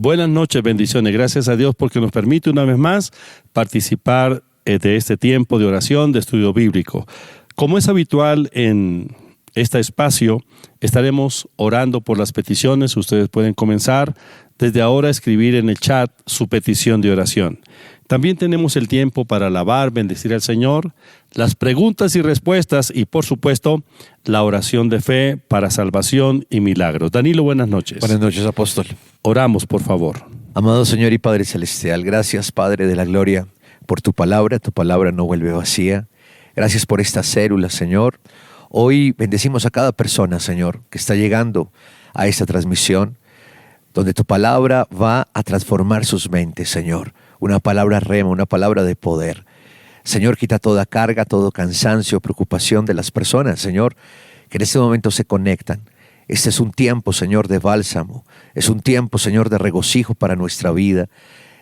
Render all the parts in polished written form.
Buenas noches, bendiciones. Gracias a Dios porque nos permite una vez más participar de este tiempo de oración, de estudio bíblico. Como es habitual en este espacio, estaremos orando por las peticiones. Ustedes pueden comenzar desde ahora a escribir en el chat su petición de oración. También tenemos el tiempo para alabar, bendecir al Señor, las preguntas y respuestas y, por supuesto, la oración de fe para salvación y milagros. Danilo, buenas noches. Buenas noches, apóstol. Oramos, por favor. Amado Señor y Padre Celestial, gracias, Padre de la Gloria, por tu palabra no vuelve vacía. Gracias por esta célula, Señor. Hoy bendecimos a cada persona, Señor, que está llegando a esta transmisión, donde tu palabra va a transformar sus mentes, Señor. Una palabra rema, una palabra de poder. Señor, quita toda carga, todo cansancio, preocupación de las personas, Señor, que en este momento se conectan. Este es un tiempo, Señor, de bálsamo. Es un tiempo, Señor, de regocijo para nuestra vida.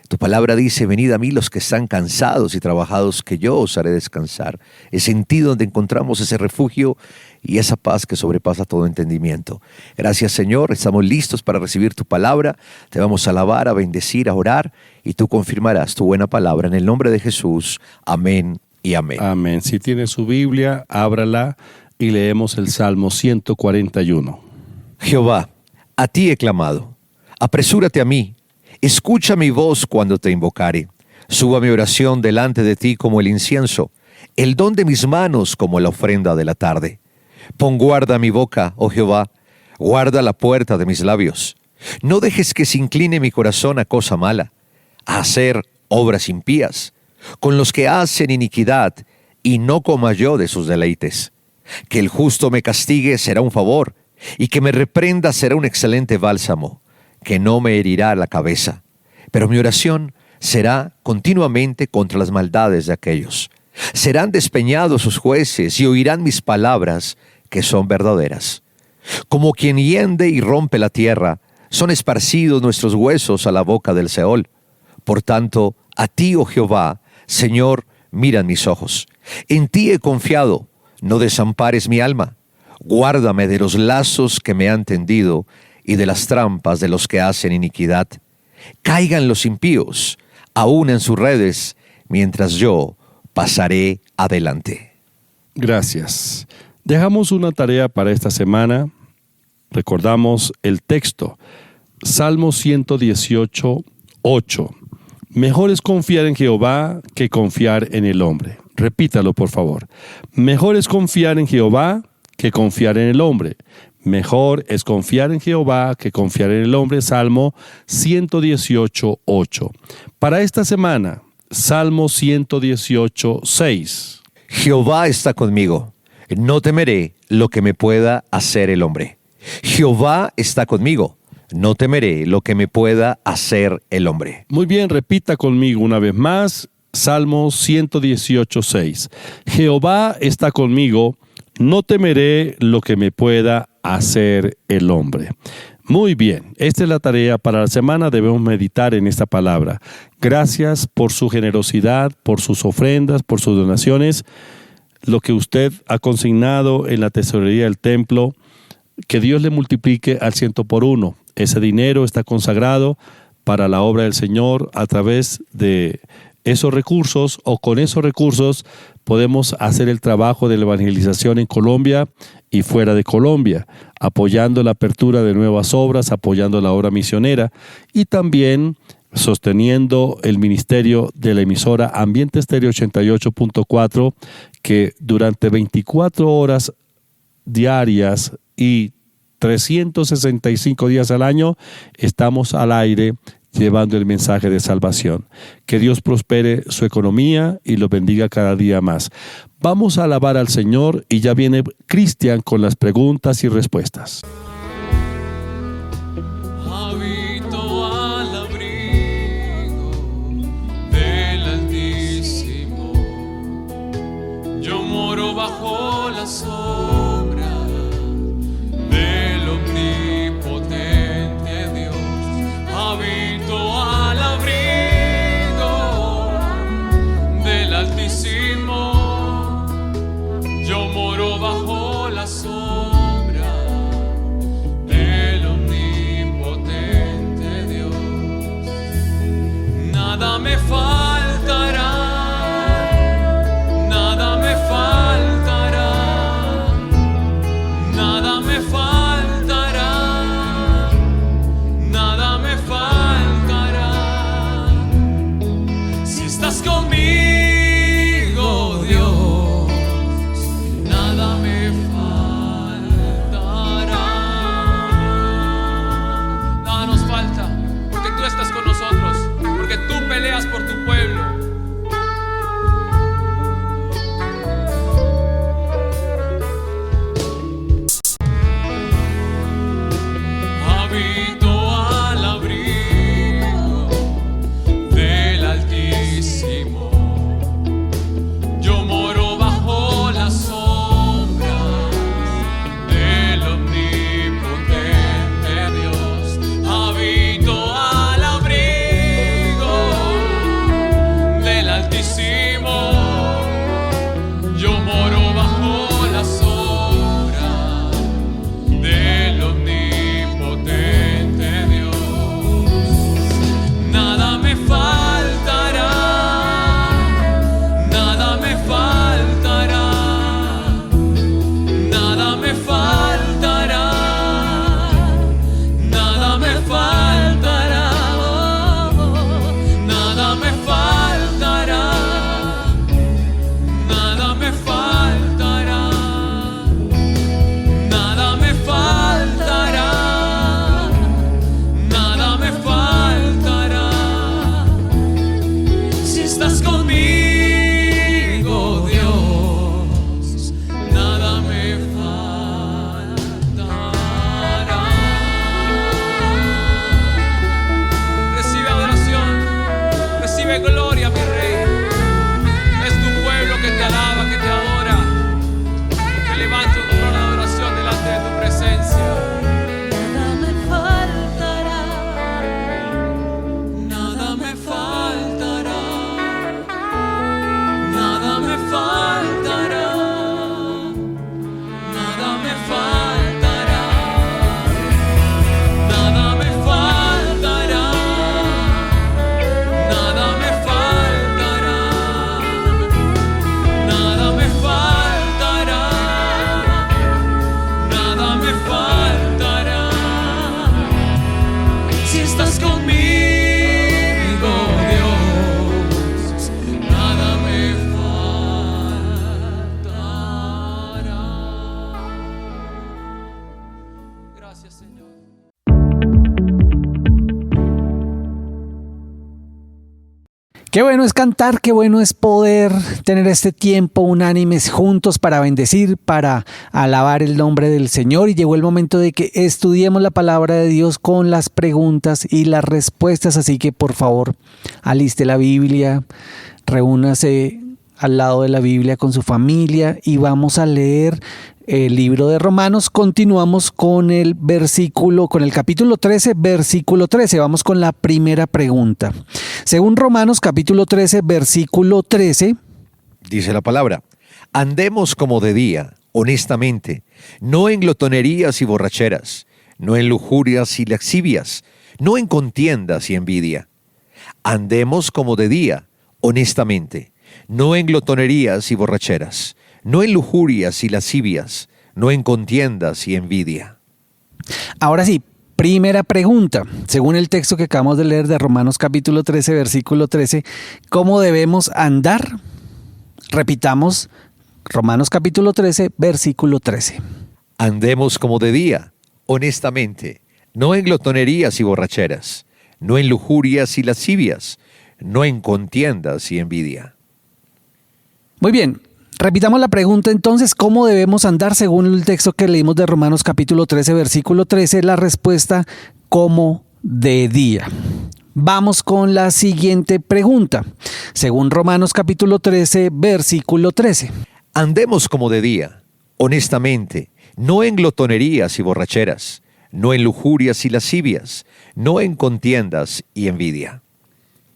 Tu palabra dice, venid a mí los que están cansados y trabajados, que yo os haré descansar. Es en ti donde encontramos ese refugio y esa paz que sobrepasa todo entendimiento. Gracias, Señor, estamos listos para recibir tu palabra. Te vamos a alabar, a bendecir, a orar, y tú confirmarás tu buena palabra. En el nombre de Jesús, amén y amén. Amén. Si tiene su Biblia, ábrala y leemos el Salmo 141. Jehová, a ti he clamado. Apresúrate a mí. Escucha mi voz cuando te invocare. Suba mi oración delante de ti como el incienso, el don de mis manos como la ofrenda de la tarde. Pon guarda a mi boca, oh Jehová, guarda la puerta de mis labios. No dejes que se incline mi corazón a cosa mala, a hacer obras impías, con los que hacen iniquidad, y no coma yo de sus deleites. Que el justo me castigue será un favor, y que me reprenda será un excelente bálsamo, que no me herirá la cabeza. Pero mi oración será continuamente contra las maldades de aquellos. Serán despeñados sus jueces y oirán mis palabras, que son verdaderas. Como quien hiende y rompe la tierra, son esparcidos nuestros huesos a la boca del Seol. Por tanto, a ti, oh Jehová, Señor, miran mis ojos. En ti he confiado, no desampares mi alma. Guárdame de los lazos que me han tendido y de las trampas de los que hacen iniquidad. Caigan los impíos, aún en sus redes, mientras yo pasaré adelante. Gracias. Dejamos una tarea para esta semana. Recordamos el texto. Salmo 118, 8. Mejor es confiar en Jehová que confiar en el hombre. Repítalo, por favor. Mejor es confiar en Jehová que confiar en el hombre. Mejor es confiar en Jehová que confiar en el hombre. Salmo 118, 8. Para esta semana, Salmo 118, 6. Jehová está conmigo. No temeré lo que me pueda hacer el hombre. Jehová está conmigo. No temeré lo que me pueda hacer el hombre. Muy bien, repita conmigo una vez más. Salmo 118, 6. Jehová está conmigo. No temeré lo que me pueda hacer el hombre. Muy bien, esta es la tarea para la semana. Debemos meditar en esta palabra. Gracias por su generosidad, por sus ofrendas, por sus donaciones. Lo que usted ha consignado en la tesorería del templo, que Dios le multiplique al 100 por 1. Ese dinero está consagrado para la obra del Señor. A través de esos recursos o con esos recursos podemos hacer el trabajo de la evangelización en Colombia y fuera de Colombia, apoyando la apertura de nuevas obras, apoyando la obra misionera y también sosteniendo el ministerio de la emisora Ambiente Estéreo 88.4, que durante 24 horas diarias y 365 días al año estamos al aire llevando el mensaje de salvación. Que Dios prospere su economía y lo bendiga cada día más. Vamos a alabar al Señor y ya viene Cristian con las preguntas y respuestas. Habito al abrigo del Altísimo. Yo moro bajo la sombra del omnipotente Dios. Habito al abrigo del Altísimo. Yo moro bajo la sombra del omnipotente Dios. nada me faltará, nada me faltará, nada me faltará, nada me faltará. Si estás conmigo, Dios, nada me faltará. Nada nos falta, porque tú estás con nosotros, porque tú peleas por tu pueblo. Habito al abrigo del Altísimo, yo moro bajo la sombra del omnipotente Dios. Habito al abrigo del Altísimo, yo moro bajo la sombra del omnipotente Dios. Nada me faltará, nada me faltará, nada me faltará, nada me faltará, nada me faltará, nada me faltará, nada me faltará, nada me faltará. Si estás conmigo, Dios, nada me faltará. Recibe adoración, recibe gloria, mi Rey. Es tu pueblo que te alaba, que te adora, que levanta un trono de adoración delante de tu presencia. Nada me faltará, Nada me faltará, nada me faltará, nada me faltará, nada me faltará, nada me faltará, nada me faltará, nada me faltará. Si estás conmigo, Dios, nada me faltará. Gracias, Señor. Qué bueno es cantar, qué bueno es poder tener este tiempo unánimes juntos para bendecir, para alabar el nombre del Señor. Y llegó el momento de que estudiemos la palabra de Dios con las preguntas y las respuestas. Así que por favor, aliste la Biblia, reúnase al lado de la Biblia con su familia y vamos a leer el libro de Romanos. Continuamos con el capítulo 13, versículo 13. Vamos con la primera pregunta. Según Romanos capítulo 13, versículo 13, Dice la palabra: andemos como de día, honestamente, no en glotonerías y borracheras, no en lujurias y lascivias, no en contiendas y envidia. Andemos como de día, honestamente, no en glotonerías y borracheras, no en lujurias y lascivias, no en contiendas y envidia. Ahora sí, primera pregunta. Según el texto que acabamos de leer de Romanos capítulo 13, versículo 13, ¿cómo debemos andar? Repitamos, Romanos capítulo 13, versículo 13. Andemos como de día, honestamente, no en glotonerías y borracheras, no en lujurias y lascivias, no en contiendas y envidia. Muy bien, repitamos la pregunta entonces, ¿cómo debemos andar según el texto que leímos de Romanos capítulo 13, versículo 13? La respuesta, como de día. Vamos con la siguiente pregunta. Según Romanos capítulo 13, versículo 13. Andemos como de día, honestamente, no en glotonerías y borracheras, no en lujurias y lascivias, no en contiendas y envidia.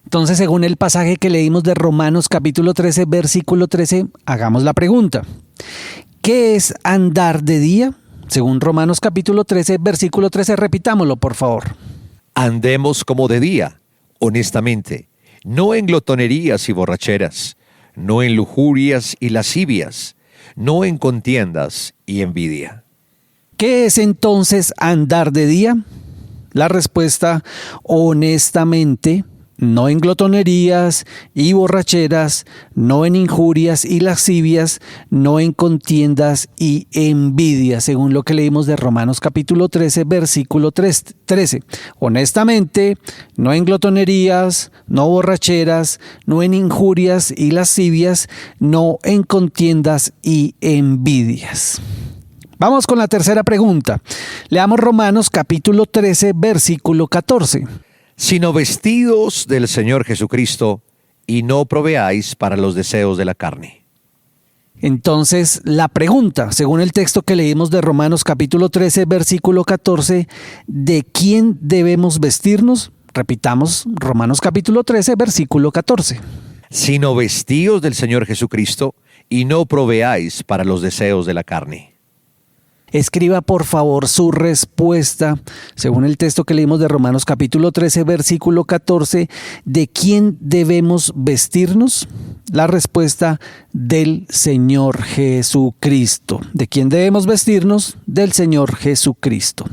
Entonces, según el pasaje que leímos de Romanos capítulo 13, versículo 13, hagamos la pregunta. ¿Qué es andar de día? Según Romanos capítulo 13, versículo 13, repitámoslo, por favor. Andemos como de día, honestamente, no en glotonerías y borracheras, no en lujurias y lascivias, no en contiendas y envidia. ¿Qué es entonces andar de día? La respuesta, honestamente, no en glotonerías y borracheras, no en injurias y lascivias, no en contiendas y envidias, según lo que leímos de Romanos capítulo 13, versículo 13. Honestamente, no en glotonerías, no borracheras, no en injurias y lascivias, no en contiendas y envidias. Vamos con la tercera pregunta. Leamos Romanos capítulo 13, versículo 14. Sino vestidos del Señor Jesucristo, y no proveáis para los deseos de la carne. Entonces, la pregunta, según el texto que leímos de Romanos capítulo 13, versículo 14, ¿de quién debemos vestirnos? Repitamos, Romanos capítulo 13, versículo 14. Sino vestidos del Señor Jesucristo, y no proveáis para los deseos de la carne. Escriba por favor su respuesta, según el texto que leímos de Romanos capítulo 13, versículo 14, ¿de quién debemos vestirnos? La respuesta, del Señor Jesucristo. ¿De quién debemos vestirnos? Del Señor Jesucristo.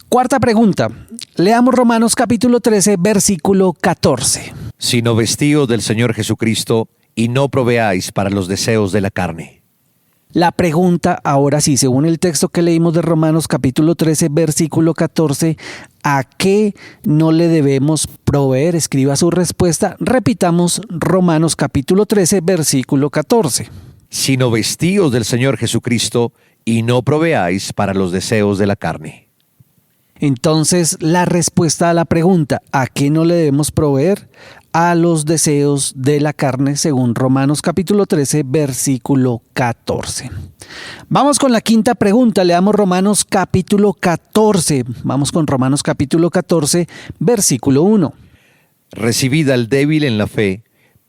Cuarta pregunta, leamos Romanos capítulo 13, versículo 14. Sino vestidos del Señor Jesucristo, y no proveáis para los deseos de la carne. La pregunta, ahora sí, según el texto que leímos de Romanos capítulo 13, versículo 14, ¿a qué no le debemos proveer? Escriba su respuesta. Repitamos Romanos capítulo 13, versículo 14. Sino vestidos del Señor Jesucristo, y no proveáis para los deseos de la carne. Entonces, la respuesta a la pregunta, ¿a qué no le debemos proveer? A los deseos de la carne, según Romanos capítulo 13, versículo 14. Vamos con la quinta pregunta, leamos Romanos capítulo 14. Vamos con Romanos capítulo 14, versículo 1. Recibid al débil en la fe,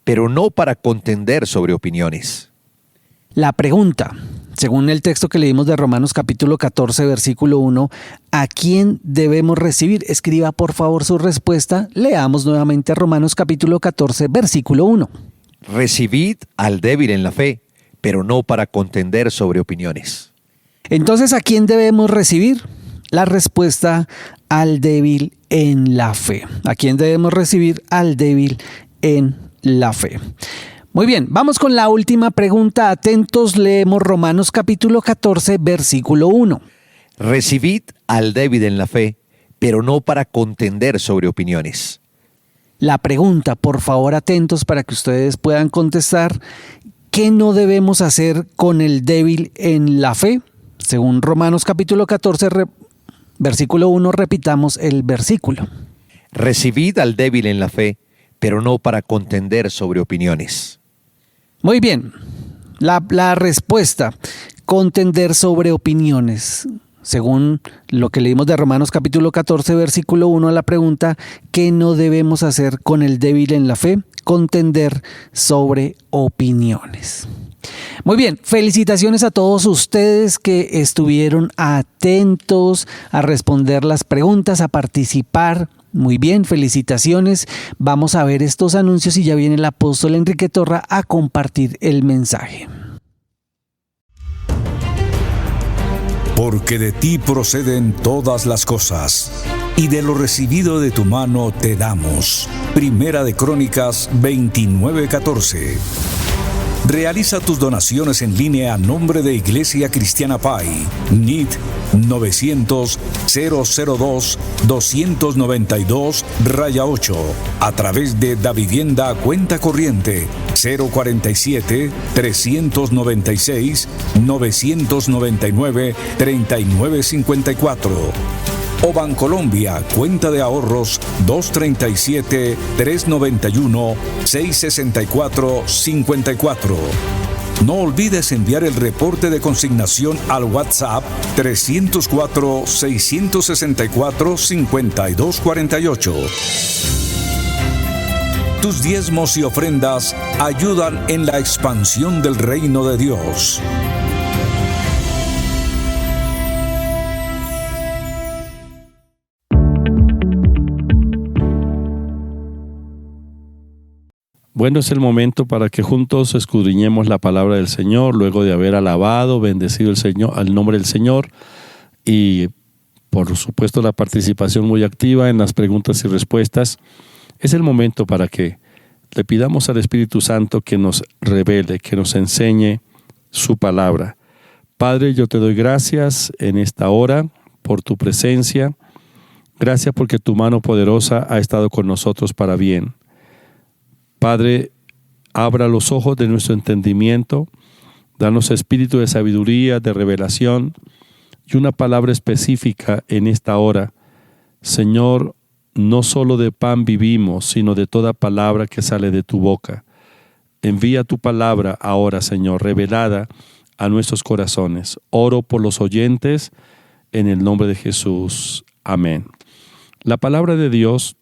pero no para contender sobre opiniones. La pregunta, según el texto que leímos de Romanos capítulo 14, versículo 1, ¿a quién debemos recibir? Escriba por favor su respuesta. Leamos nuevamente Romanos capítulo 14, versículo 1. Recibid al débil en la fe, pero no para contender sobre opiniones. Entonces, ¿a quién debemos recibir? La respuesta, al débil en la fe. ¿A quién debemos recibir? Al débil en la fe. Muy bien, vamos con la última pregunta. Atentos, leemos Romanos capítulo 14, versículo 1. Recibid al débil en la fe, pero no para contender sobre opiniones. La pregunta, por favor, atentos para que ustedes puedan contestar. ¿Qué no debemos hacer con el débil en la fe? Según Romanos capítulo 14, versículo 1, repitamos el versículo. Recibid al débil en la fe, pero no para contender sobre opiniones. Muy bien, la respuesta, contender sobre opiniones. Según lo que leímos de Romanos capítulo 14, versículo 1, a la pregunta, ¿qué no debemos hacer con el débil en la fe? Contender sobre opiniones. Muy bien, felicitaciones a todos ustedes que estuvieron atentos a responder las preguntas, a participar. Muy bien, felicitaciones. Vamos a ver estos anuncios y ya viene el apóstol Enrique Torra a compartir el mensaje. Porque de ti proceden todas las cosas, y de lo recibido de tu mano te damos. Primera de Crónicas 29:14. Realiza tus donaciones en línea a nombre de Iglesia Cristiana Pai, NIT 900-002-292-8, a través de Davivienda Cuenta Corriente 047-397-999-3954. O Bancolombia, cuenta de ahorros 237-391-664-54. No olvides enviar el reporte de consignación al WhatsApp 304-664-5248. Tus diezmos y ofrendas ayudan en la expansión del reino de Dios. Bueno, es el momento para que juntos escudriñemos la palabra del Señor, luego de haber alabado, bendecido al nombre del Señor, y por supuesto la participación muy activa en las preguntas y respuestas. Es el momento para que le pidamos al Espíritu Santo que nos revele, que nos enseñe su palabra. Padre, yo te doy gracias en esta hora por tu presencia. Gracias porque tu mano poderosa ha estado con nosotros para bien. Padre, abra los ojos de nuestro entendimiento, danos espíritu de sabiduría, de revelación y una palabra específica en esta hora. Señor, no solo de pan vivimos, sino de toda palabra que sale de tu boca. Envía tu palabra ahora, Señor, revelada a nuestros corazones. Oro por los oyentes en el nombre de Jesús. Amén. La palabra de Dios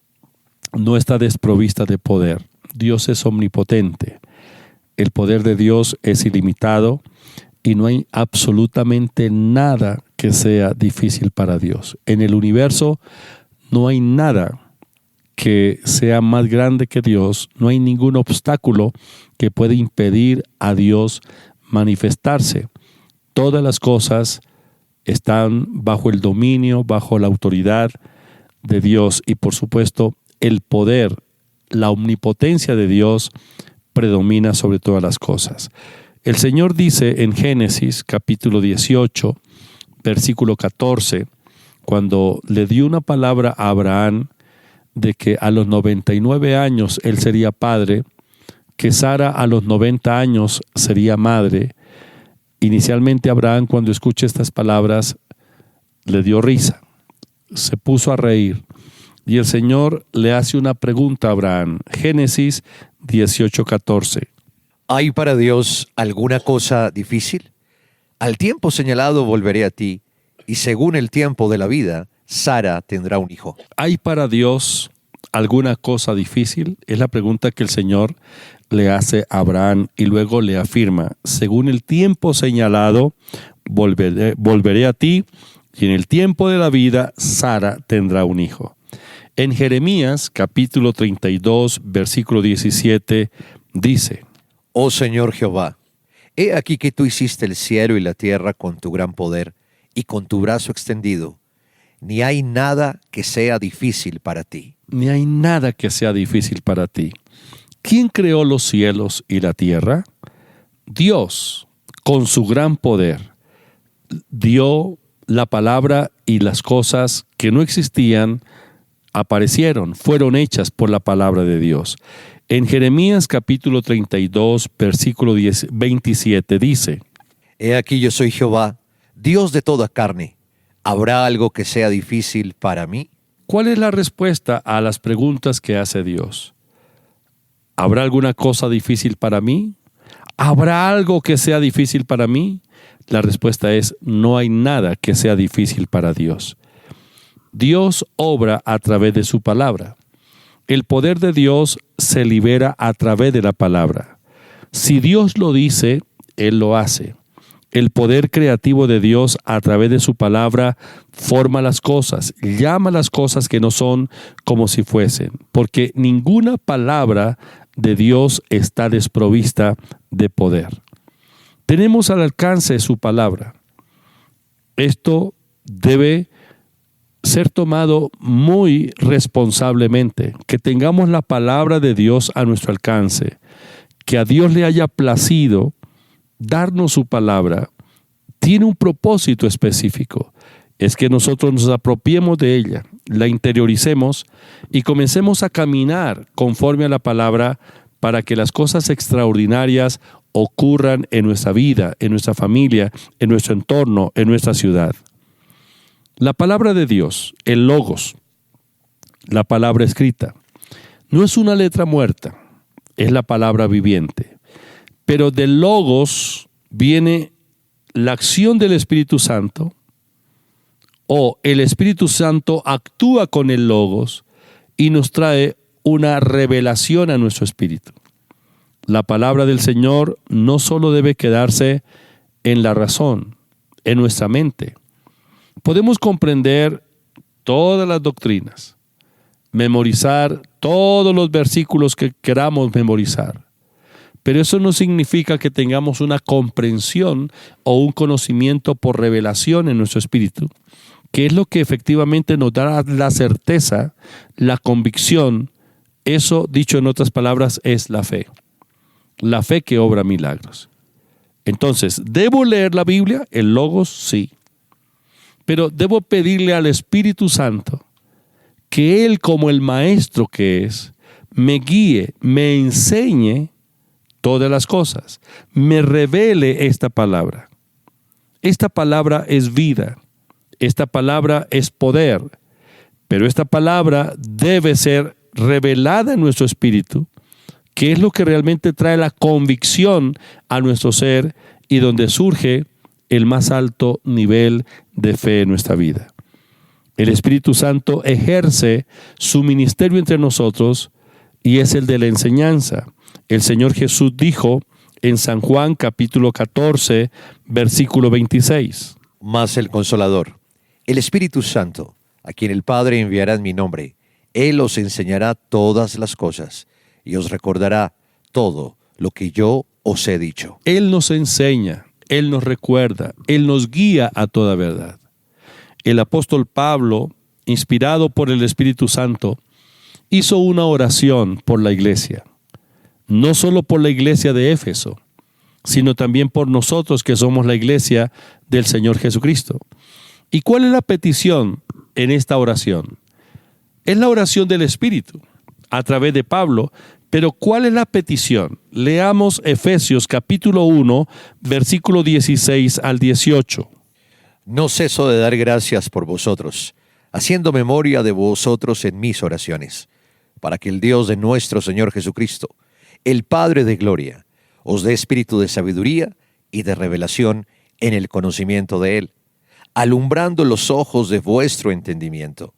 no está desprovista de poder. Dios es omnipotente. El poder de Dios es ilimitado y no hay absolutamente nada que sea difícil para Dios. En el universo no hay nada que sea más grande que Dios. No hay ningún obstáculo que pueda impedir a Dios manifestarse. Todas las cosas están bajo el dominio, bajo la autoridad de Dios y por supuesto el poder, la omnipotencia de Dios predomina sobre todas las cosas. El Señor dice en Génesis capítulo 18, versículo 14, cuando le dio una palabra a Abraham de que a los 99 años él sería padre, que Sara a los 90 años sería madre. Inicialmente Abraham, cuando escucha estas palabras, le dio risa, se puso a reír. Y el Señor le hace una pregunta a Abraham. Génesis 18:14. ¿Hay para Dios alguna cosa difícil? Al tiempo señalado volveré a ti, y según el tiempo de la vida, Sara tendrá un hijo. ¿Hay para Dios alguna cosa difícil? Es la pregunta que el Señor le hace a Abraham y luego le afirma, según el tiempo señalado, volveré a ti, y en el tiempo de la vida, Sara tendrá un hijo. En Jeremías, capítulo 32, versículo 17, dice: Oh Señor Jehová, he aquí que tú hiciste el cielo y la tierra con tu gran poder y con tu brazo extendido. Ni hay nada que sea difícil para ti. Ni hay nada que sea difícil para ti. ¿Quién creó los cielos y la tierra? Dios, con su gran poder, dio la palabra y las cosas que no existían aparecieron, fueron hechas por la palabra de Dios. En Jeremías capítulo 32, versículo 27 dice: He aquí yo soy Jehová, Dios de toda carne. ¿Habrá algo que sea difícil para mí? ¿Cuál es la respuesta a las preguntas que hace Dios? ¿Habrá alguna cosa difícil para mí? ¿Habrá algo que sea difícil para mí? La respuesta es: no hay nada que sea difícil para Dios. Dios obra a través de su palabra. El poder de Dios se libera a través de la palabra. Si Dios lo dice, Él lo hace. El poder creativo de Dios a través de su palabra forma las cosas, llama las cosas que no son como si fuesen, porque ninguna palabra de Dios está desprovista de poder. Tenemos al alcance su palabra. Esto debe ser tomado muy responsablemente, que tengamos la palabra de Dios a nuestro alcance, que a Dios le haya placido darnos su palabra, tiene un propósito específico. Es que nosotros nos apropiemos de ella, la interioricemos y comencemos a caminar conforme a la palabra para que las cosas extraordinarias ocurran en nuestra vida, en nuestra familia, en nuestro entorno, en nuestra ciudad. La palabra de Dios, el Logos, la palabra escrita, no es una letra muerta, es la palabra viviente. Pero del Logos viene la acción del Espíritu Santo, o el Espíritu Santo actúa con el Logos y nos trae una revelación a nuestro espíritu. La palabra del Señor no solo debe quedarse en la razón, en nuestra mente. Podemos comprender todas las doctrinas, memorizar todos los versículos que queramos memorizar. Pero eso no significa que tengamos una comprensión o un conocimiento por revelación en nuestro espíritu, que es lo que efectivamente nos da la certeza, la convicción. Eso, dicho en otras palabras, es la fe. La fe que obra milagros. Entonces, ¿debo leer la Biblia? El Logos, sí. Pero debo pedirle al Espíritu Santo que Él, como el maestro que es, me guíe, me enseñe todas las cosas, me revele esta palabra. Esta palabra es vida, esta palabra es poder, pero esta palabra debe ser revelada en nuestro espíritu, que es lo que realmente trae la convicción a nuestro ser y donde surge el más alto nivel de fe en nuestra vida. El Espíritu Santo ejerce su ministerio entre nosotros y es el de la enseñanza. El Señor Jesús dijo en San Juan capítulo 14, versículo 26. Mas el Consolador, el Espíritu Santo, a quien el Padre enviará en mi nombre, Él os enseñará todas las cosas y os recordará todo lo que yo os he dicho. Él nos enseña, Él nos recuerda, Él nos guía a toda verdad. El apóstol Pablo, inspirado por el Espíritu Santo, hizo una oración por la iglesia. No solo por la iglesia de Éfeso, sino también por nosotros que somos la iglesia del Señor Jesucristo. ¿Y cuál es la petición en esta oración? Es la oración del Espíritu, a través de Pablo, pero ¿cuál es la petición? Leamos Efesios capítulo 1, versículo 16 al 18. No ceso de dar gracias por vosotros, haciendo memoria de vosotros en mis oraciones, para que el Dios de nuestro Señor Jesucristo, el Padre de gloria, os dé espíritu de sabiduría y de revelación en el conocimiento de Él, alumbrando los ojos de vuestro entendimiento,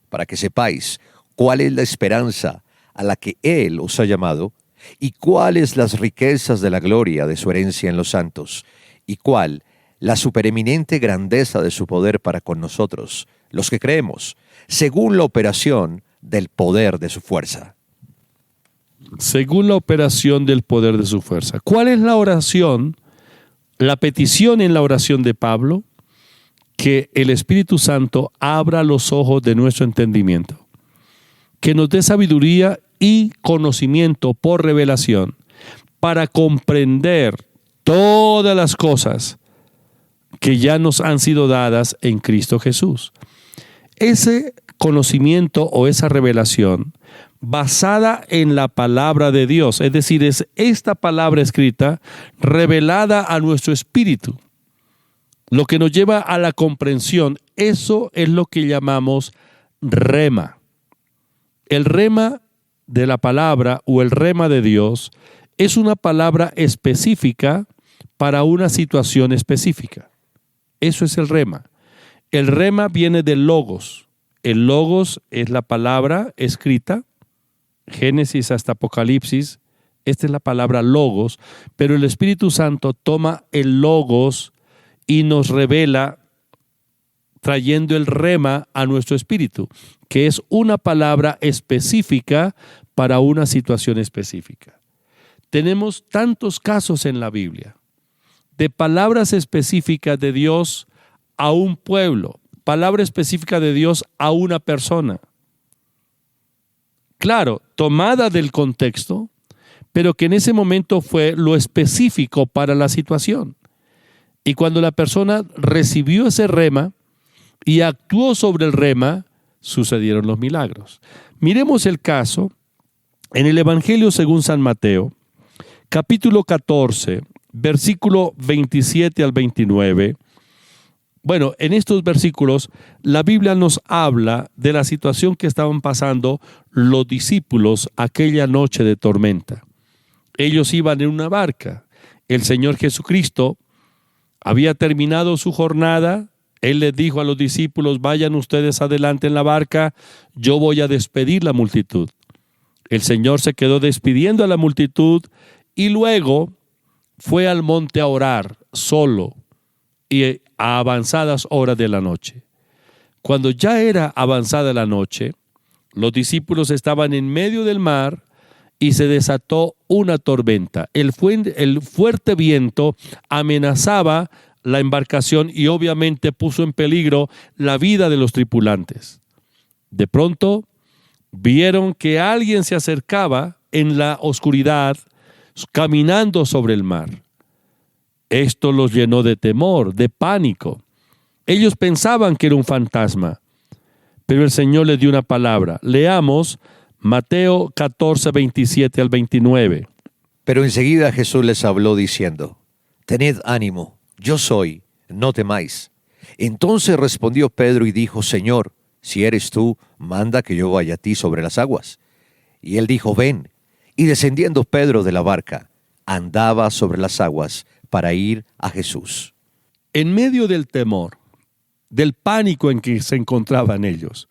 para que sepáis cuál es la esperanza a la que Él os ha llamado, y cuáles las riquezas de la gloria de su herencia en los santos, y cuál la supereminente grandeza de su poder para con nosotros, los que creemos, según la operación del poder de su fuerza. Según la operación del poder de su fuerza. ¿Cuál es la oración, la petición en la oración de Pablo? Que el Espíritu Santo abra los ojos de nuestro entendimiento, que nos dé sabiduría y conocimiento por revelación para comprender todas las cosas que ya nos han sido dadas en Cristo Jesús. Ese conocimiento o esa revelación basada en la palabra de Dios, es decir, es esta palabra escrita revelada a nuestro espíritu, lo que nos lleva a la comprensión. Eso es lo que llamamos rema. El rema de la palabra o el rema de Dios es una palabra específica para una situación específica. Eso es el rema. El rema viene del logos. El logos es la palabra escrita, Génesis hasta Apocalipsis. Esta es la palabra logos, pero el Espíritu Santo toma el logos y nos revela trayendo el rema a nuestro espíritu, que es una palabra específica para una situación específica. Tenemos tantos casos en la Biblia de palabras específicas de Dios a un pueblo, palabra específica de Dios a una persona. Claro, tomada del contexto, pero que en ese momento fue lo específico para la situación. Y cuando la persona recibió ese rema y actuó sobre el rema, sucedieron los milagros. Miremos el caso en el Evangelio según San Mateo, capítulo 14, versículo 27 al 29. Bueno, en estos versículos la Biblia nos habla de la situación que estaban pasando los discípulos aquella noche de tormenta. Ellos iban en una barca. El Señor Jesucristo había terminado su jornada. Él les dijo a los discípulos: vayan ustedes adelante en la barca, yo voy a despedir la multitud. El Señor se quedó despidiendo a la multitud y luego fue al monte a orar solo y a avanzadas horas de la noche. Cuando ya era avanzada la noche, Los discípulos estaban en medio del mar y se desató una tormenta. El fuerte viento amenazaba la embarcación y obviamente puso en peligro la vida de los tripulantes. De pronto vieron que alguien se acercaba en la oscuridad caminando sobre el mar. Esto los llenó de temor, de pánico. Ellos pensaban que era un fantasma, pero el Señor les dio una palabra. Leamos Mateo 14, 27 al 29. Pero enseguida Jesús les habló diciendo: Tened ánimo, yo soy, no temáis. Entonces respondió Pedro y dijo: Señor, si eres tú, manda que yo vaya a ti sobre las aguas. Y él dijo: Ven. Y descendiendo Pedro de la barca, andaba sobre las aguas para ir a Jesús. En medio del temor, del pánico en que se encontraban ellos,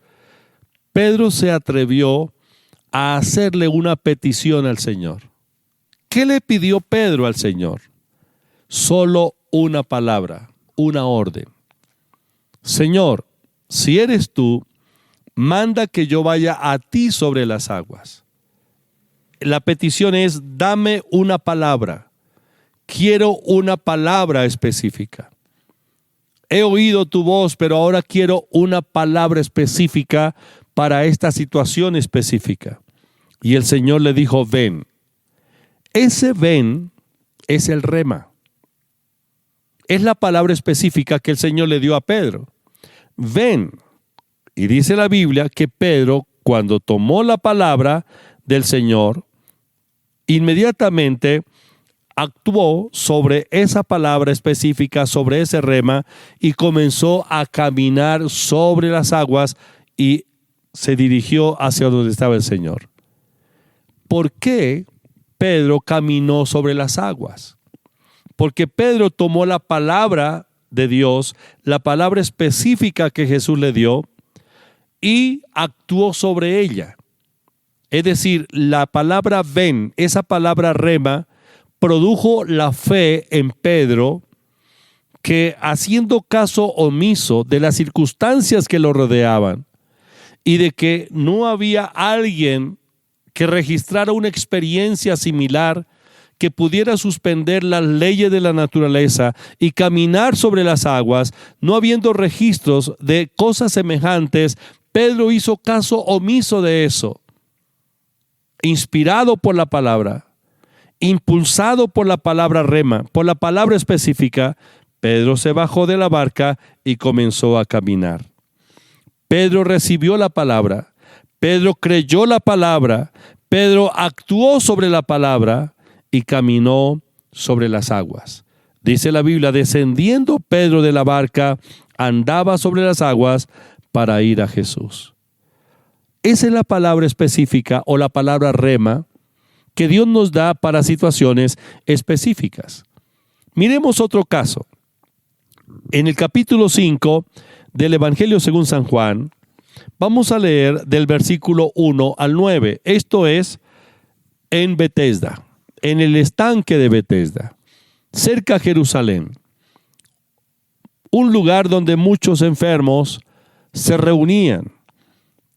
Pedro se atrevió a hacerle una petición al Señor. ¿Qué le pidió Pedro al Señor? Solo una palabra, una orden. Señor, si eres tú, manda que yo vaya a ti sobre las aguas. La petición es: dame una palabra. Quiero una palabra específica. He oído tu voz, pero ahora quiero una palabra específica para esta situación específica. Y el Señor le dijo: ven. Ese ven es el rema. Es la palabra específica que el Señor le dio a Pedro. Ven. Y dice la Biblia que Pedro, cuando tomó la palabra del Señor, inmediatamente actuó sobre esa palabra específica, sobre ese rema, y comenzó a caminar sobre las aguas y se dirigió hacia donde estaba el Señor. ¿Por qué Pedro caminó sobre las aguas? Porque Pedro tomó la palabra de Dios, la palabra específica que Jesús le dio, y actuó sobre ella. Es decir, la palabra ven, esa palabra rema, produjo la fe en Pedro, que haciendo caso omiso de las circunstancias que lo rodeaban y de que no había alguien que registrara una experiencia similar que pudiera suspender las leyes de la naturaleza y caminar sobre las aguas, no habiendo registros de cosas semejantes, Pedro hizo caso omiso de eso. Inspirado por la palabra, impulsado por la palabra rema, por la palabra específica, Pedro se bajó de la barca y comenzó a caminar. Pedro recibió la palabra, Pedro creyó la palabra, Pedro actuó sobre la palabra y caminó sobre las aguas. Dice la Biblia: descendiendo Pedro de la barca, andaba sobre las aguas para ir a Jesús. Esa es la palabra específica o la palabra rema que Dios nos da para situaciones específicas. Miremos otro caso. En el capítulo 5 del Evangelio según San Juan, vamos a leer del versículo 1 al 9. Esto es en Betesda, en el estanque de Betesda, cerca a Jerusalén. Un lugar donde muchos enfermos se reunían,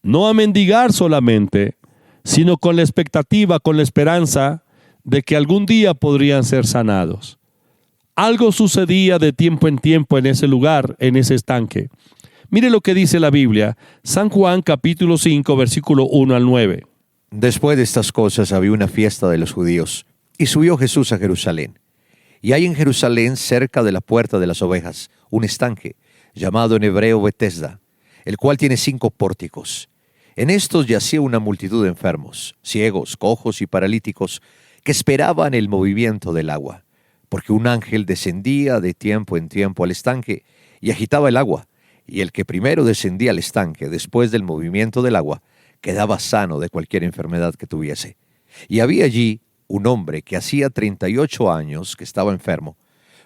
no a mendigar solamente, sino con la expectativa, con la esperanza de que algún día podrían ser sanados. Algo sucedía de tiempo en tiempo en ese lugar, en ese estanque. Mire lo que dice la Biblia, San Juan capítulo 5, versículo 1 al 9. Después de estas cosas había una fiesta de los judíos, y subió Jesús a Jerusalén. Y hay en Jerusalén, cerca de la puerta de las ovejas, un estanque, llamado en hebreo Betesda, el cual tiene 5 pórticos. En estos yacía una multitud de enfermos, ciegos, cojos y paralíticos, que esperaban el movimiento del agua, porque un ángel descendía de tiempo en tiempo al estanque y agitaba el agua, y el que primero descendía al estanque después del movimiento del agua, quedaba sano de cualquier enfermedad que tuviese. Y había allí un hombre que hacía 38 años que estaba enfermo.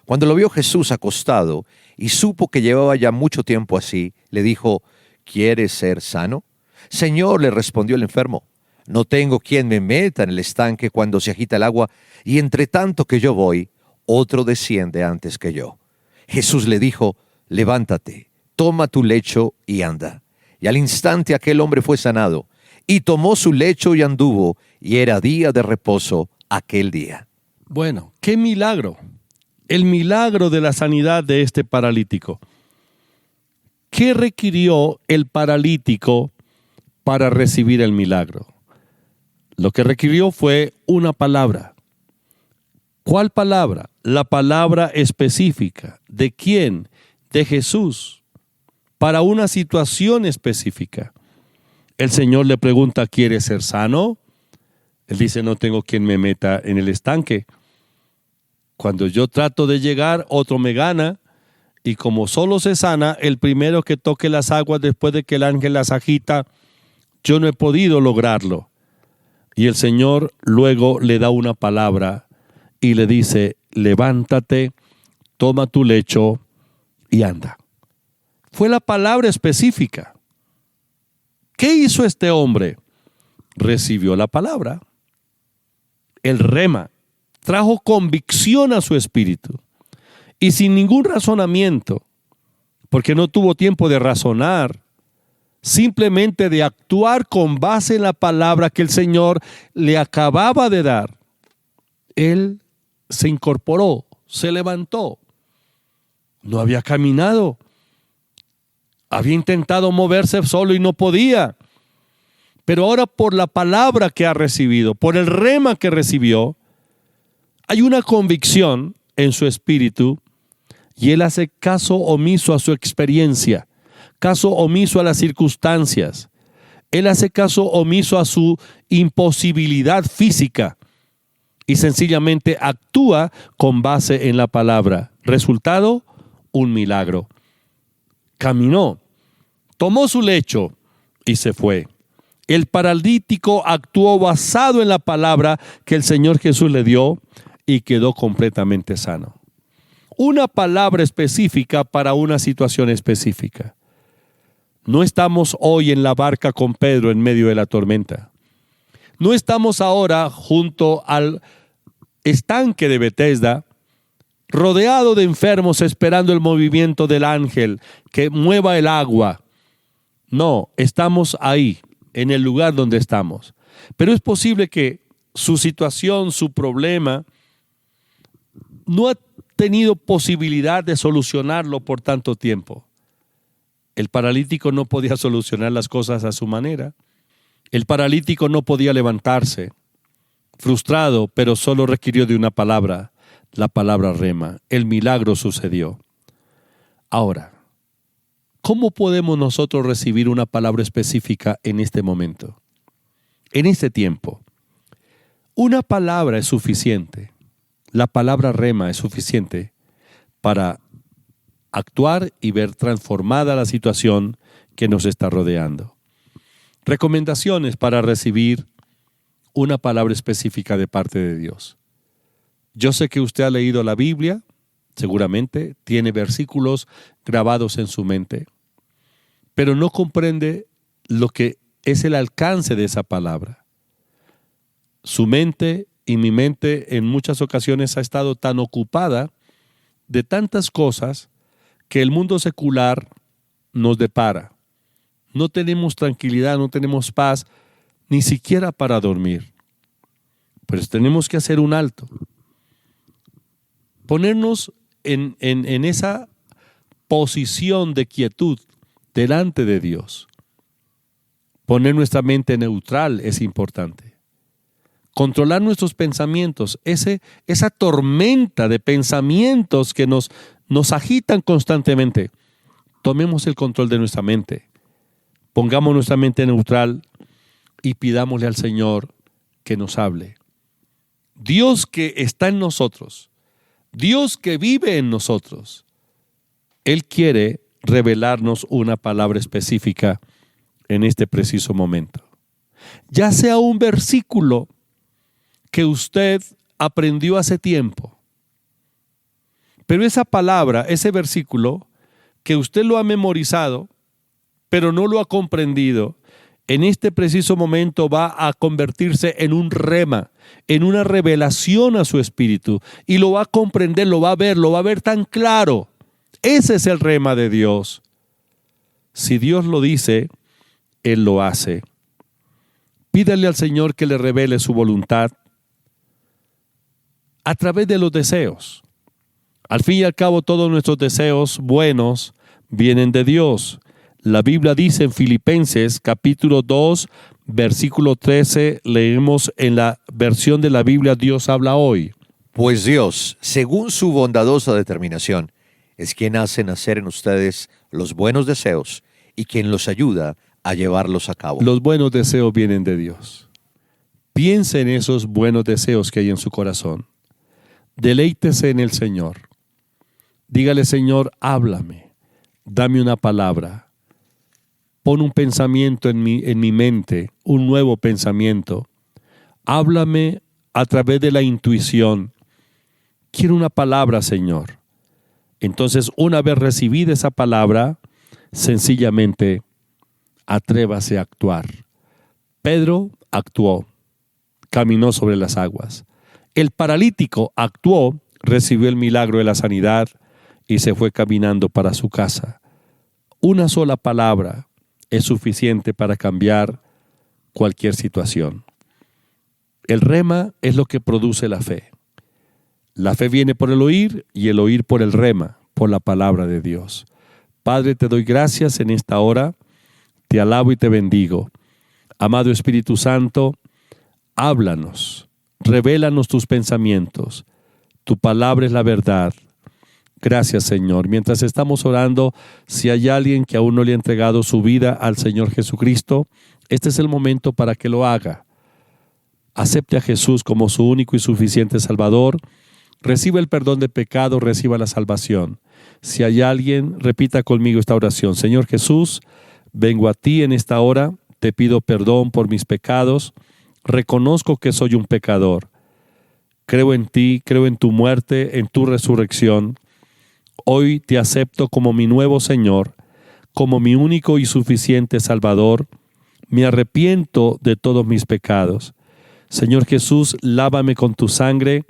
Cuando lo vio Jesús acostado y supo que llevaba ya mucho tiempo así, le dijo: ¿quieres ser sano? Señor, le respondió el enfermo, no tengo quien me meta en el estanque cuando se agita el agua, y entre tanto que yo voy, otro desciende antes que yo. Jesús le dijo: levántate, toma tu lecho y anda. Y al instante aquel hombre fue sanado, y tomó su lecho y anduvo, y era día de reposo aquel día. Bueno, qué milagro. El milagro de la sanidad de este paralítico. ¿Qué requirió el paralítico para recibir el milagro? Lo que requirió fue una palabra. ¿Cuál palabra? La palabra específica. ¿De quién? De Jesús. Para una situación específica. El Señor le pregunta, ¿quieres ser sano? Él dice, no tengo quien me meta en el estanque. Cuando yo trato de llegar, otro me gana. Y como solo se sana, el primero que toque las aguas después de que el ángel las agita, yo no he podido lograrlo. Y el Señor luego le da una palabra y le dice, levántate, toma tu lecho y anda. Fue la palabra específica. ¿Qué hizo este hombre? Recibió la palabra. El rema trajo convicción a su espíritu. Y sin ningún razonamiento, porque no tuvo tiempo de razonar, simplemente de actuar con base en la palabra que el Señor le acababa de dar, él se incorporó, se levantó. No había caminado. Había intentado moverse solo y no podía. Pero ahora por la palabra que ha recibido, por el rema que recibió, hay una convicción en su espíritu y él hace caso omiso a su experiencia, caso omiso a las circunstancias. Él hace caso omiso a su imposibilidad física y sencillamente actúa con base en la palabra. Resultado, un milagro. Caminó, tomó su lecho y se fue. El paralítico actuó basado en la palabra que el Señor Jesús le dio y quedó completamente sano. Una palabra específica para una situación específica. No estamos hoy en la barca con Pedro en medio de la tormenta. No estamos ahora junto al estanque de Betesda, rodeado de enfermos esperando el movimiento del ángel que mueva el agua. No, estamos ahí, en el lugar donde estamos. Pero es posible que su situación, su problema, no ha tenido posibilidad de solucionarlo por tanto tiempo. El paralítico no podía solucionar las cosas a su manera. El paralítico no podía levantarse, frustrado, pero solo requirió de una palabra, la palabra rema. El milagro sucedió. Ahora, ¿cómo podemos nosotros recibir una palabra específica en este momento? En este tiempo. Una palabra es suficiente. La palabra rema es suficiente para actuar y ver transformada la situación que nos está rodeando. Recomendaciones para recibir una palabra específica de parte de Dios. Yo sé que usted ha leído la Biblia, seguramente tiene versículos grabados en su mente, pero no comprende lo que es el alcance de esa palabra. Su mente y mi mente en muchas ocasiones ha estado tan ocupada de tantas cosas que el mundo secular nos depara. No tenemos tranquilidad, no tenemos paz, ni siquiera para dormir. Pues tenemos que hacer un alto. Ponernos en esa posición de quietud delante de Dios. Poner nuestra mente neutral es importante. Controlar nuestros pensamientos, esa tormenta de pensamientos que nos agitan constantemente. Tomemos el control de nuestra mente. Pongamos nuestra mente neutral y pidámosle al Señor que nos hable. Dios que está en nosotros, Dios que vive en nosotros, Él quiere revelarnos una palabra específica en este preciso momento. Ya sea un versículo que usted aprendió hace tiempo, pero esa palabra, ese versículo, que usted lo ha memorizado, pero no lo ha comprendido, en este preciso momento va a convertirse en un rema, en una revelación a su espíritu, y lo va a comprender, lo va a ver tan claro. Ese es el rema de Dios. Si Dios lo dice, Él lo hace. Pídale al Señor que le revele su voluntad a través de los deseos. Al fin y al cabo, todos nuestros deseos buenos vienen de Dios. La Biblia dice en Filipenses capítulo 2, versículo 13, leemos en la versión de la Biblia Dios habla hoy. Pues Dios, según su bondadosa determinación, es quien hace nacer en ustedes los buenos deseos y quien los ayuda a llevarlos a cabo. Los buenos deseos vienen de Dios. Piense en esos buenos deseos que hay en su corazón. Deleítese en el Señor. Dígale, Señor, háblame. Dame una palabra. Pon un pensamiento en mi mente, un nuevo pensamiento. Háblame a través de la intuición. Quiero una palabra, Señor. Entonces, una vez recibida esa palabra, sencillamente atrévase a actuar. Pedro actuó, caminó sobre las aguas. El paralítico actuó, recibió el milagro de la sanidad y se fue caminando para su casa. Una sola palabra es suficiente para cambiar cualquier situación. El rema es lo que produce la fe. La fe viene por el oír y el oír por el rema, por la palabra de Dios. Padre, te doy gracias en esta hora, te alabo y te bendigo. Amado Espíritu Santo, háblanos, revélanos tus pensamientos. Tu palabra es la verdad. Gracias, Señor. Mientras estamos orando, si hay alguien que aún no le ha entregado su vida al Señor Jesucristo, este es el momento para que lo haga. Acepte a Jesús como su único y suficiente Salvador. Reciba el perdón de pecado, reciba la salvación. Si hay alguien, repita conmigo esta oración. Señor Jesús, vengo a ti en esta hora, te pido perdón por mis pecados, reconozco que soy un pecador. Creo en ti, creo en tu muerte, en tu resurrección. Hoy te acepto como mi nuevo Señor, como mi único y suficiente Salvador. Me arrepiento de todos mis pecados. Señor Jesús, lávame con tu sangre,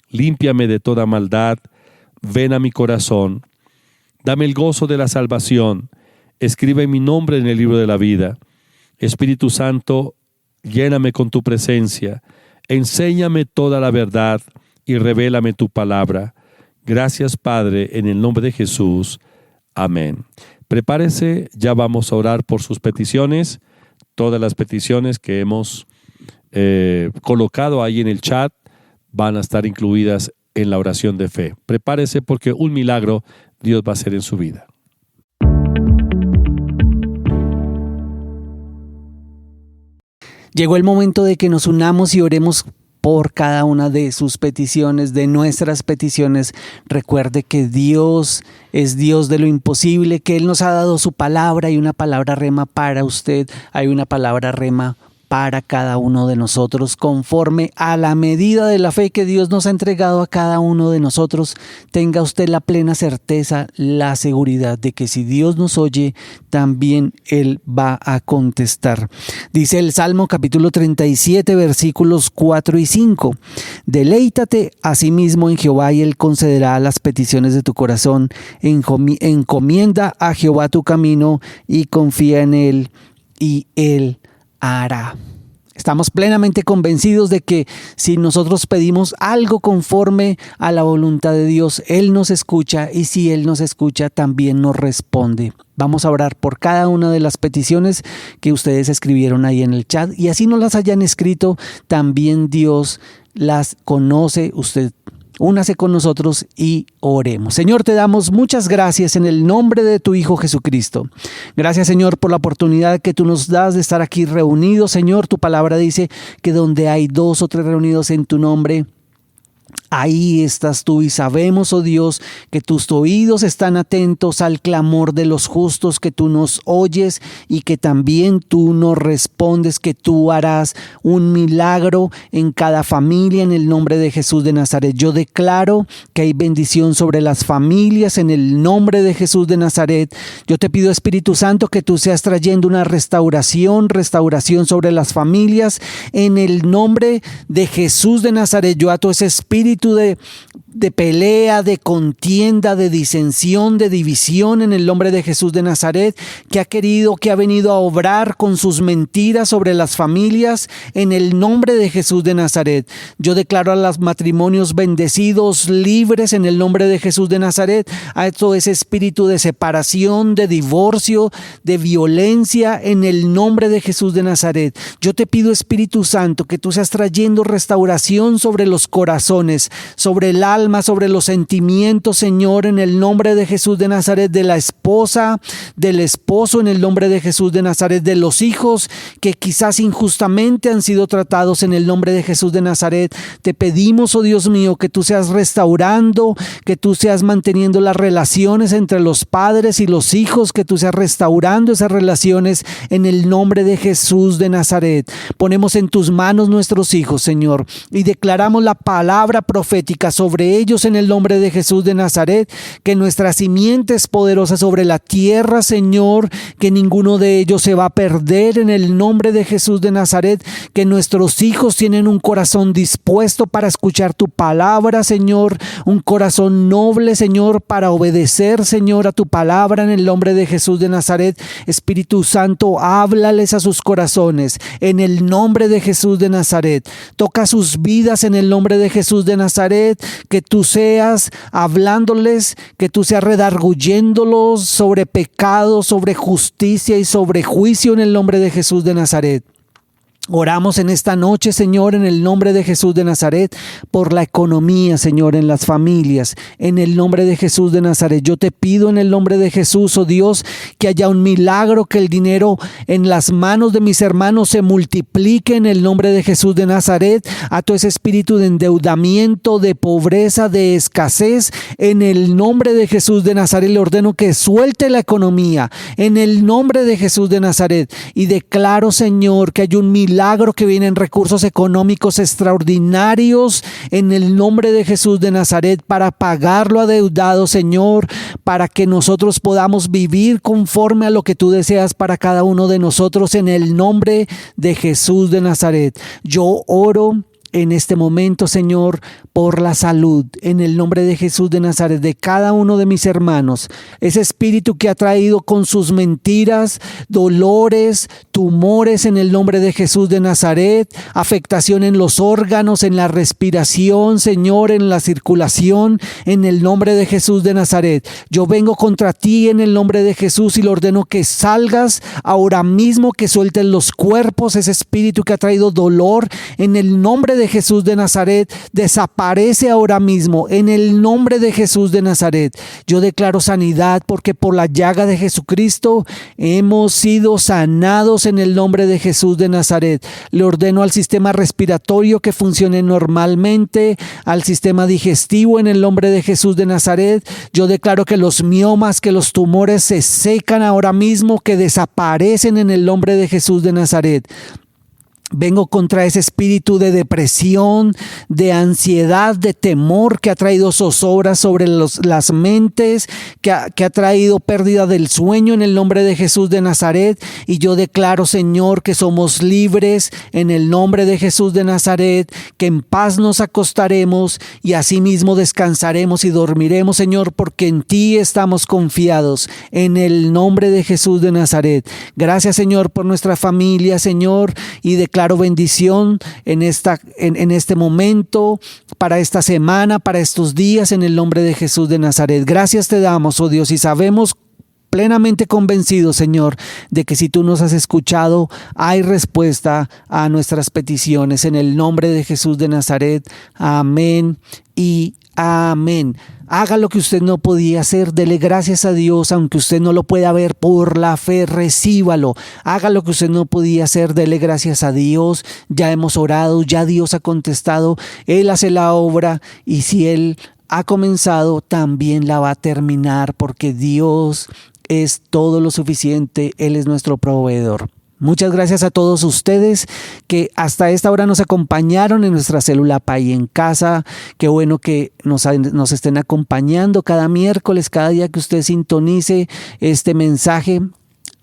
límpiame de toda maldad, ven a mi corazón. Dame el gozo de la salvación, escribe mi nombre en el libro de la vida. Espíritu Santo, lléname con tu presencia, enséñame toda la verdad y revélame tu palabra. Gracias, Padre, en el nombre de Jesús. Amén. Prepárese, ya vamos a orar por sus peticiones, todas las peticiones que hemos colocado ahí en el chat van a estar incluidas en la oración de fe. Prepárese porque un milagro Dios va a hacer en su vida. Llegó el momento de que nos unamos y oremos por cada una de sus peticiones, de nuestras peticiones. Recuerde que Dios es Dios de lo imposible, que Él nos ha dado su palabra. Hay una palabra rema para usted, hay una palabra rema para cada uno de nosotros, conforme a la medida de la fe que Dios nos ha entregado a cada uno de nosotros. Tenga usted la plena certeza, la seguridad de que si Dios nos oye, también Él va a contestar. Dice el Salmo capítulo 37, versículos 4 y 5. Deleítate asimismo en Jehová y Él concederá las peticiones de tu corazón. Encomienda a Jehová tu camino y confía en Él y Él hará. Estamos plenamente convencidos de que si nosotros pedimos algo conforme a la voluntad de Dios, Él nos escucha, y si Él nos escucha, también nos responde. Vamos a orar por cada una de las peticiones que ustedes escribieron ahí en el chat, y así no las hayan escrito, también Dios las conoce. Usted únase con nosotros y oremos. Señor, te damos muchas gracias en el nombre de tu Hijo Jesucristo. Gracias, Señor, por la oportunidad que tú nos das de estar aquí reunidos. Señor, tu palabra dice que donde hay 2 o 3 reunidos en tu nombre, ahí estás tú, y sabemos, oh Dios, que tus oídos están atentos al clamor de los justos, que tú nos oyes y que también tú nos respondes, que tú harás un milagro en cada familia en el nombre de Jesús de Nazaret. Yo declaro que hay bendición sobre las familias en el nombre de Jesús de Nazaret. Yo te pido, Espíritu Santo, que tú seas trayendo una restauración sobre las familias en el nombre de Jesús de Nazaret. Yo ato ese espíritu de de pelea, de contienda, de disensión, de división en el nombre de Jesús de Nazaret, que ha venido a obrar con sus mentiras sobre las familias en el nombre de Jesús de Nazaret. Yo declaro a los matrimonios bendecidos, libres en el nombre de Jesús de Nazaret, a todo ese espíritu de separación, de divorcio, de violencia en el nombre de Jesús de Nazaret. Yo te pido, Espíritu Santo, que tú seas trayendo restauración sobre los corazones, sobre el alma, sobre los sentimientos, Señor, en el nombre de Jesús de Nazaret, de la esposa, del esposo, en el nombre de Jesús de Nazaret, de los hijos que quizás injustamente han sido tratados, en el nombre de Jesús de Nazaret. Te pedimos, oh Dios mío, que tú seas restaurando, que tú seas manteniendo las relaciones entre los padres y los hijos, que tú seas restaurando esas relaciones en el nombre de Jesús de Nazaret. Ponemos en tus manos nuestros hijos, Señor, y declaramos la palabra profética sobre ellos en el nombre de Jesús de Nazaret, que nuestra simiente es poderosa sobre la tierra, Señor, que ninguno de ellos se va a perder en el nombre de Jesús de Nazaret, que nuestros hijos tienen un corazón dispuesto para escuchar tu palabra, Señor, un corazón noble, Señor, para obedecer, Señor, a tu palabra en el nombre de Jesús de Nazaret. Espíritu Santo, háblales a sus corazones en el nombre de Jesús de Nazaret. Toca sus vidas en el nombre de Jesús de Nazaret, que tú seas hablándoles, que tú seas redarguyéndolos sobre pecado, sobre justicia y sobre juicio en el nombre de Jesús de Nazaret. Oramos en esta noche, Señor, en el nombre de Jesús de Nazaret, por la economía, Señor, en las familias, en el nombre de Jesús de Nazaret. Yo te pido en el nombre de Jesús, oh Dios, que haya un milagro, que el dinero en las manos de mis hermanos se multiplique en el nombre de Jesús de Nazaret. A todo ese espíritu de endeudamiento, de pobreza, de escasez, en el nombre de Jesús de Nazaret le ordeno que suelte la economía, en el nombre de Jesús de Nazaret. Y declaro, Señor, que hay un milagro, que vienen recursos económicos extraordinarios en el nombre de Jesús de Nazaret para pagar lo adeudado, Señor, para que nosotros podamos vivir conforme a lo que tú deseas para cada uno de nosotros en el nombre de Jesús de Nazaret. Yo oro en este momento, Señor, por la salud, en el nombre de Jesús de Nazaret, de cada uno de mis hermanos. Ese espíritu que ha traído con sus mentiras, dolores, tumores, en el nombre de Jesús de Nazaret, afectación en los órganos, en la respiración, Señor, en la circulación, en el nombre de Jesús de Nazaret. Yo vengo contra ti en el nombre de Jesús y le ordeno que salgas ahora mismo, que suelten los cuerpos, ese espíritu que ha traído dolor, en el nombre de Jesús de Nazaret, desaparece ahora mismo en el nombre de Jesús de Nazaret. Yo declaro sanidad, porque por la llaga de Jesucristo hemos sido sanados en el nombre de Jesús de Nazaret. Le ordeno al sistema respiratorio que funcione normalmente, al sistema digestivo en el nombre de Jesús de Nazaret. Yo declaro que los miomas, que los tumores se secan ahora mismo, que desaparecen en el nombre de Jesús de Nazaret. Vengo contra ese espíritu de depresión, de ansiedad, de temor que ha traído zozobra sobre las mentes, que ha traído pérdida del sueño en el nombre de Jesús de Nazaret. Y yo declaro, Señor, que somos libres en el nombre de Jesús de Nazaret, que en paz nos acostaremos y asimismo descansaremos y dormiremos, Señor, porque en ti estamos confiados, en el nombre de Jesús de Nazaret. Gracias, Señor, por nuestra familia, Señor, y declaro bendición en este momento, para esta semana, para estos días, en el nombre de Jesús de Nazaret. Gracias te damos, oh Dios, y sabemos plenamente convencidos, Señor, de que si tú nos has escuchado, hay respuesta a nuestras peticiones. En el nombre de Jesús de Nazaret. Amén y amén. Haga lo que usted no podía hacer, dele gracias a Dios, aunque usted no lo pueda ver, por la fe, recíbalo. Haga lo que usted no podía hacer, dele gracias a Dios. Ya hemos orado, ya Dios ha contestado, Él hace la obra, y si Él ha comenzado, también la va a terminar, porque Dios es todo lo suficiente, Él es nuestro proveedor. Muchas gracias a todos ustedes que hasta esta hora nos acompañaron en nuestra célula Pay en Casa. Qué bueno que nos estén acompañando cada miércoles, cada día que usted sintonice este mensaje.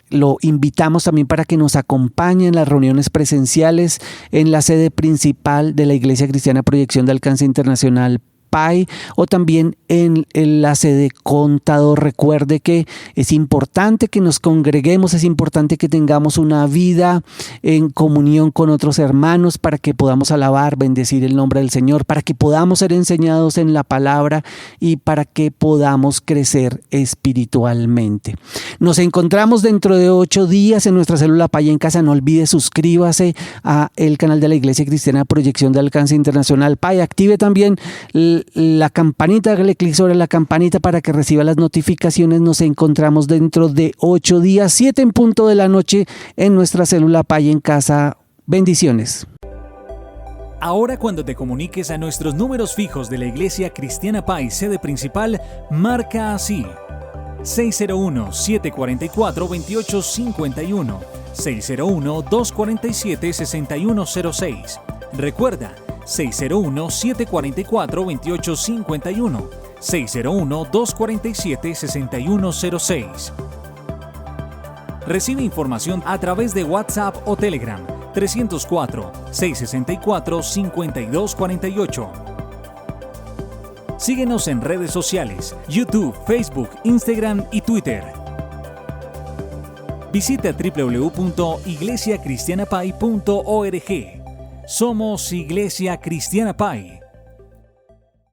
Lo invitamos también para que nos acompañe en las reuniones presenciales en la sede principal de la Iglesia Cristiana Proyección de Alcance Internacional Pai o también en la sede Contador. Recuerde que es importante que nos congreguemos, es importante que tengamos una vida en comunión con otros hermanos para que podamos alabar, bendecir el nombre del Señor, para que podamos ser enseñados en la palabra y para que podamos crecer espiritualmente. Nos encontramos dentro de 8 días en nuestra célula Pai en Casa. No olvide, suscríbase a el canal de la Iglesia Cristiana Proyección de Alcance Internacional Pai. Active también la campanita, hágale clic sobre la campanita para que reciba las notificaciones. Nos encontramos dentro de 8 días, 7 en punto de la noche, en nuestra célula Pai en Casa. Bendiciones. Ahora, cuando te comuniques a nuestros números fijos de la Iglesia Cristiana Pai, sede principal, marca así: 601-744-2851, 601-247-6106. Recuerda, 601-744-2851, 601-247-6106. Recibe información a través de WhatsApp o Telegram 304-664-5248. Síguenos en redes sociales: YouTube, Facebook, Instagram y Twitter. Visita www.iglesiacristianapai.org. Somos Iglesia Cristiana Pai.